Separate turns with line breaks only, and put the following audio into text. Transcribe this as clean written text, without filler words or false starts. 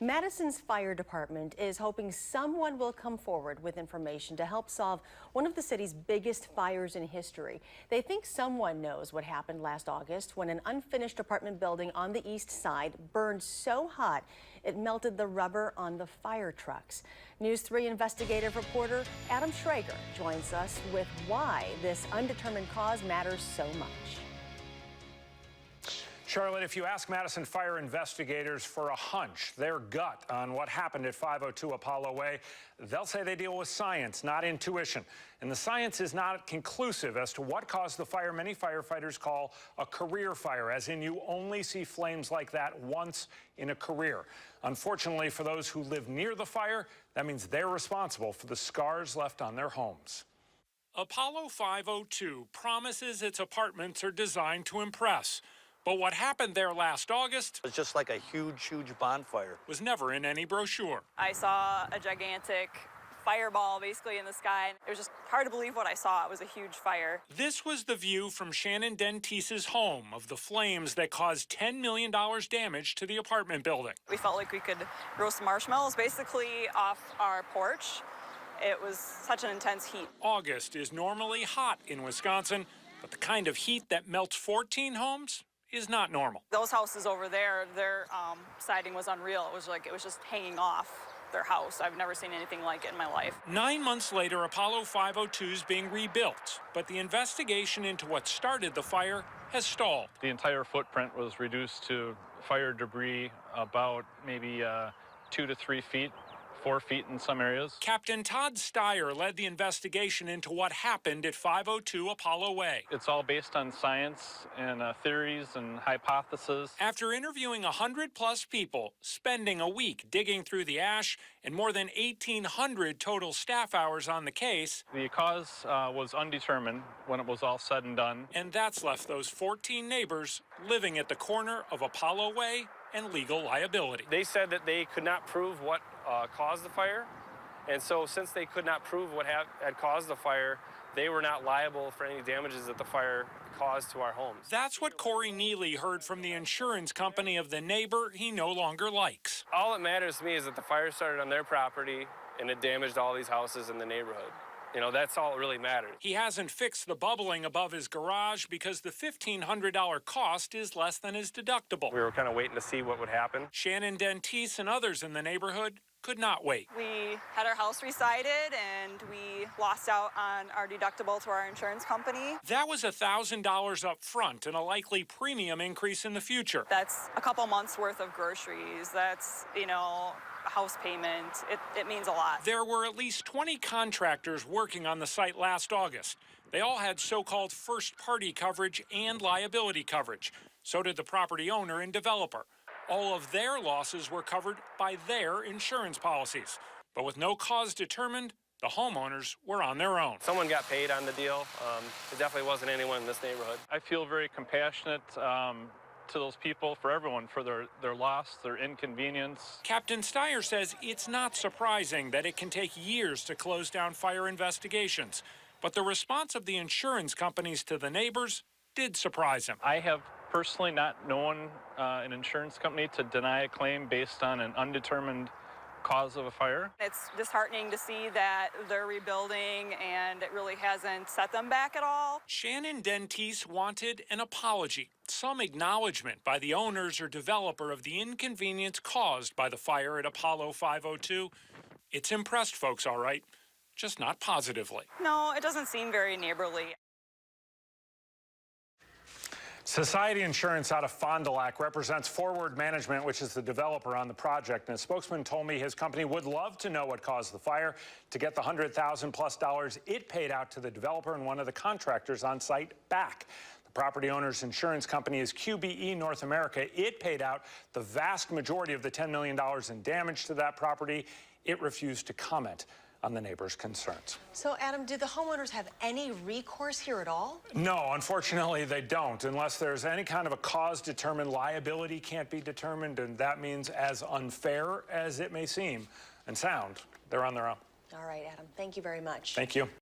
Madison's fire department is hoping someone will come forward with information to help solve one of the city's biggest fires in history. They think someone knows what happened last August when an unfinished apartment building on the east side burned so hot it melted the rubber on the fire trucks. News 3 investigative reporter Adam Schrager joins us with why this undetermined cause matters so much.
Charlotte, if you ask Madison fire investigators for a hunch, their gut on what happened at 502 Apollo Way, they'll say they deal with science, not intuition. And the science is not conclusive as to what caused the fire many firefighters call a career fire, as in you only see flames like that once in a career. Unfortunately, for those who live near the fire, that means they're responsible for the scars left on their homes. Apollo 502 promises its apartments are designed to impress. But what happened there last August
was just like a huge bonfire.
Was never in any brochure.
I saw a gigantic fireball basically in the sky. It was just hard to believe what I saw. It was a huge fire.
This was the view from Shannon Dentice's home of the flames that caused $10 million damage to the apartment building.
We felt like we could roast marshmallows basically off our porch. It was such an intense heat.
August is normally hot in Wisconsin, but the kind of heat that melts 14 homes is not normal.
Those houses over there, their siding was unreal. It was just hanging off their house. I've never seen anything like it in my life.
9 months later, Apollo 502 is being rebuilt, but the investigation into what started the fire has stalled.
The entire footprint was reduced to fire debris about maybe 2 to 3 feet. 4 feet in some areas.
Captain Todd Steyer led the investigation into what happened at 502 Apollo Way.
It's all based on science and theories and hypotheses.
After interviewing 100-plus people, spending a week digging through the ash, and more than 1,800 total staff hours on the case,
the cause was undetermined when it was all said and done.
And that's left those 14 neighbors living at the corner of Apollo Way and legal liability.
They said that they could not prove what caused the fire, and so since they could not prove what had caused the fire, they were not liable for any damages that the fire caused to our homes.
That's what Corey Neely heard from the insurance company of the neighbor he no longer likes.
All that matters to me is that the fire started on their property and it damaged all these houses in the neighborhood. You know, that's all that really matters.
He hasn't fixed the bubbling above his garage because the $1,500 cost is less than his deductible.
We were kind of waiting to see what would happen.
Shannon Dentice and others in the neighborhood could not wait.
We had our house resided and we lost out on our deductible to our insurance company.
That was $1,000 up front and a likely premium increase in the future.
That's a couple months worth of groceries. That's, a house payment. It means a lot.
There were at least 20 contractors working on the site last August. They all had so-called first-party coverage and liability coverage. So did the property owner and developer. All of their losses were covered by their insurance policies. But with no cause determined, the homeowners were on their own.
Someone got paid on the deal. It definitely wasn't anyone in this neighborhood.
I feel very compassionate to those people, for everyone, for their loss, their inconvenience.
Captain Steyer says it's not surprising that it can take years to close down fire investigations. But the response of the insurance companies to the neighbors did surprise him.
I have personally not known an insurance company to deny a claim based on an undetermined cause of a fire.
It's disheartening to see that they're rebuilding and it really hasn't set them back at all.
Shannon Dentice wanted an apology, some acknowledgement by the owners or developer of the inconvenience caused by the fire at Apollo 502. It's impressed folks, all right, just not positively.
No, it doesn't seem very neighborly.
Society Insurance out of Fond du Lac represents Forward Management, which is the developer on the project. And a spokesman told me his company would love to know what caused the fire to get the $100,000+ it paid out to the developer and one of the contractors on site back. The property owner's insurance company is QBE North America. It paid out the vast majority of the $10 million in damage to that property. It refused to comment on the neighbors' concerns.
So, Adam, do the homeowners have any recourse here at all?
No, unfortunately, they don't, unless there's any kind of a cause-determined. Liability can't be determined, and that means, as unfair as it may seem and sound, they're on their own.
All right, Adam, thank you very much.
Thank you.